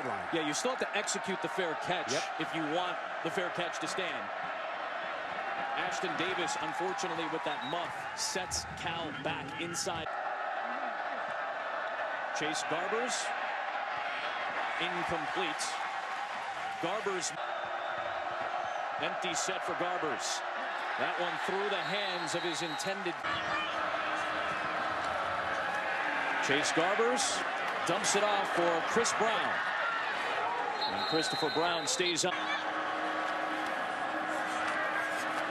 line. Yeah, you still have to execute the fair catch if you want the fair catch to stand. Ashton Davis, unfortunately, with that muff, sets Cal back inside. Chase Garbers, incomplete. Garbers, empty set for Garbers. That one through the hands of his intended. Chase Garbers dumps it off for Chris Brown. And Christopher Brown stays up.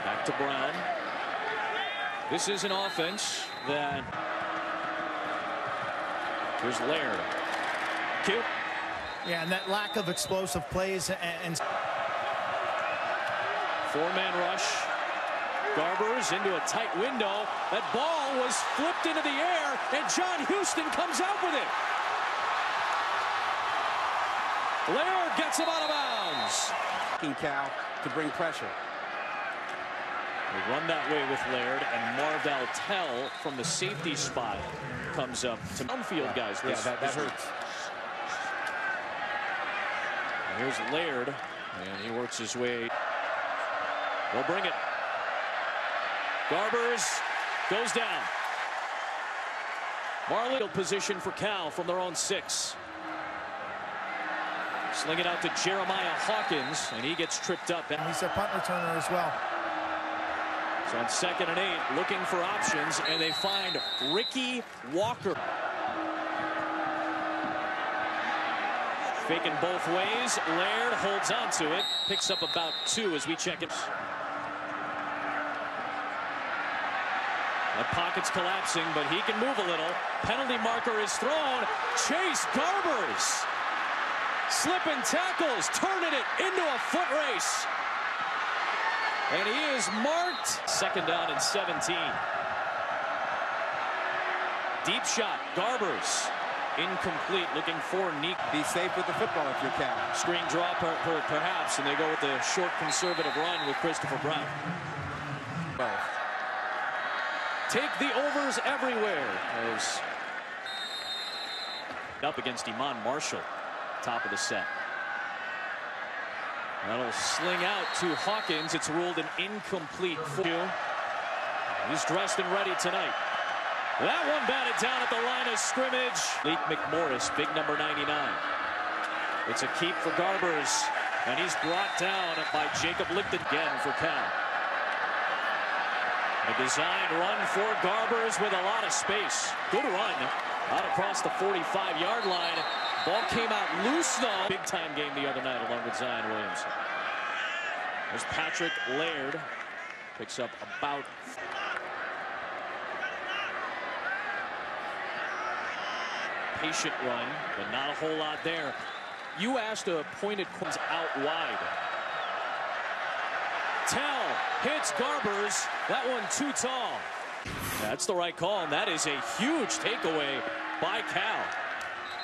Back to Brown. This is an offense that... Here's Laird. Cute. Yeah, and that lack of explosive plays and... Four-man rush. Garbers into a tight window. That ball was flipped into the air, and John Houston comes out with it. Laird gets him out of bounds. Cal to bring pressure. They run that way with Laird, and Marvell Tell from the safety spot comes up to downfield guys. That hurts. And here's Laird, and he works his way. They'll bring it. Garbers goes down. Marley position for Cal from their own 6. Sling it out to Jeremiah Hawkins, and he gets tripped up. And he's a punt returner as well. So on 2nd and 8, looking for options, and they find Ricky Walker. Faking both ways. Laird holds on to it. Picks up about 2 as we check it. The pocket's collapsing, but he can move a little. Penalty marker is thrown. Chase Garbers slipping tackles, turning it into a foot race. And he is marked. 2nd down and 17. Deep shot, Garbers. Incomplete, looking for Neek. Be safe with the football if you're Cal. Screen drop perhaps, and they go with the short conservative run with Christopher Brown. Take the overs everywhere. As up against Iman Marshall, top of the set. That'll sling out to Hawkins. It's ruled an incomplete. He's dressed and ready tonight. That one batted down at the line of scrimmage. Leek McMorris, big number 99. It's a keep for Garbers, and he's brought down by Jacob Lichten again for Cal. A design run for Garbers with a lot of space. Good run out across the 45-yard line. Ball came out loose, though. Big-time game the other night along with Zion Williamson. There's Patrick Laird. Picks up about... Patient run, but not a whole lot there. You asked a pointed comes out wide. Tell hits Garbers. That one too tall. That's the right call, and that is a huge takeaway by Cal.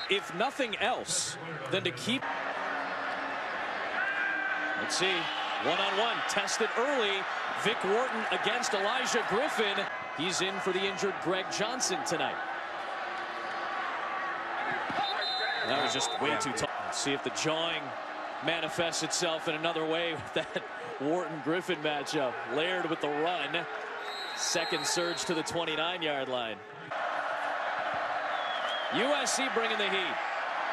If nothing else, than to keep. Let's see. One-on-one, tested early. Vic Wharton against Elijah Griffin. He's in for the injured Greg Johnson tonight. That was just way too tall. Let's see if the jawing manifests itself in another way with that Wharton-Griffin matchup. Laird with the run. Second surge to the 29-yard line. USC bringing the heat.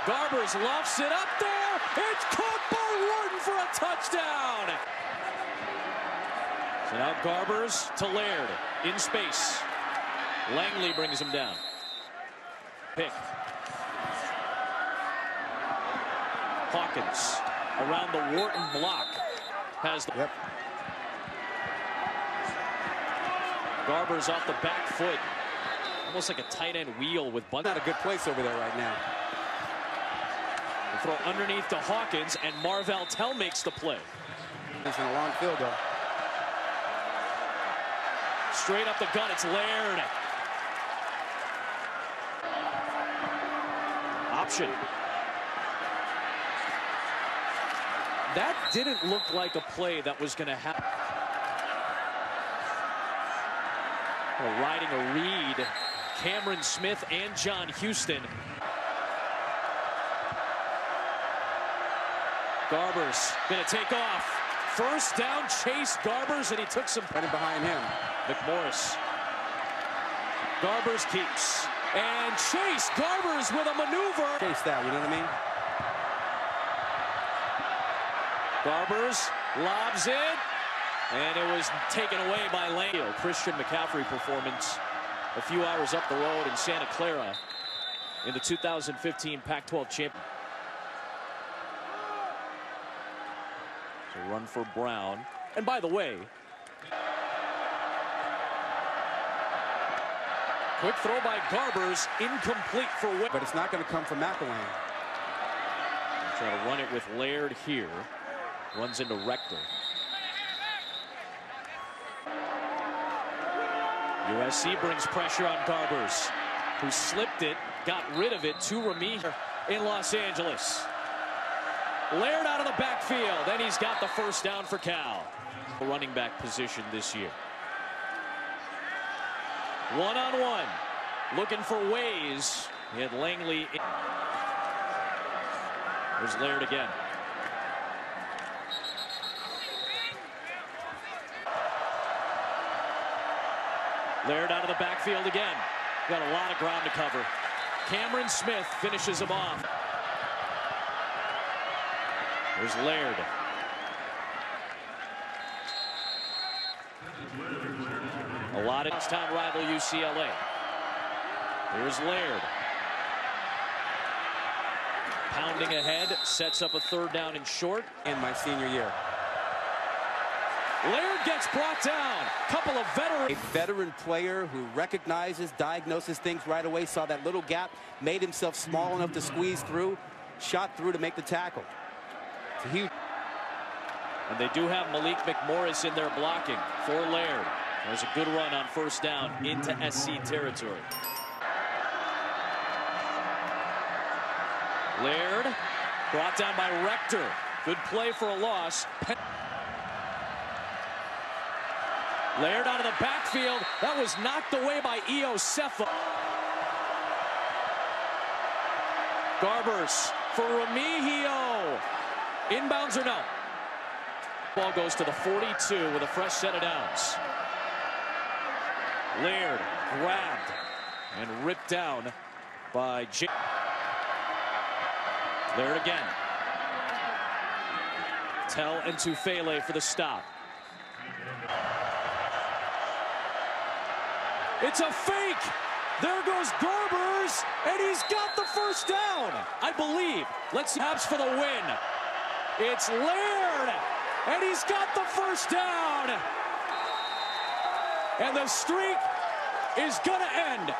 Garbers lofts it up there. It's caught by Wharton for a touchdown. So now Garbers to Laird in space. Langley brings him down. Pick. Hawkins around the Wharton block. Has the Garbers off the back foot. Almost like a tight end wheel with Bunt. Not a good place over there right now. They throw underneath to Hawkins, and Marvell Tell makes the play. It's a long field goal. Straight up the gut, it's Laird. Option. That didn't look like a play that was going to happen. Riding a read, Cameron Smith and John Houston. Garbers going to take off. First down, Chase Garbers, and he took some. Running behind him. McMorris. Garbers keeps. And Chase Garbers with a maneuver. Chase that, you know what I mean? Garbers lobs it. And it was taken away by Lane. Christian McCaffrey performance a few hours up the road in Santa Clara in the 2015 Pac-12 championship. So run for Brown. And by the way, quick throw by Garbers, incomplete for Witt. But it's not going to come from McElwain. Try to run it with Laird here. Runs into Rector. USC brings pressure on Garbers, who slipped it, got rid of it to Remy in Los Angeles. Laird out of the backfield, and he's got the first down for Cal. Running back position this year. One-on-one, looking for ways. He had Langley. There's Laird again. Laird out of the backfield again. Got a lot of ground to cover. Cameron Smith finishes him off. There's Laird. A lot of touchdown rival UCLA. Here's Laird. Pounding ahead, sets up a third down and short. In my senior year. Laird gets brought down. Couple of veterans. A veteran player who recognizes, diagnoses things right away, saw that little gap, made himself small enough to squeeze through, shot through to make the tackle. It's a huge. And they do have Malik McMorris in there blocking for Laird. There's a good run on first down into SC territory. Laird brought down by Rector. Good play for a loss. Laird out of the backfield. That was knocked away by Iosefa. Garbers for Remigio. Inbounds or no? Ball goes to the 42 with a fresh set of downs. Laird grabbed and ripped down by J. Laird again. Tell and Tufele for the stop. It's a fake. There goes Garbers, and he's got the first down, I believe. Let's see Habs for the win. It's Laird, and he's got the first down. And the streak is going to end.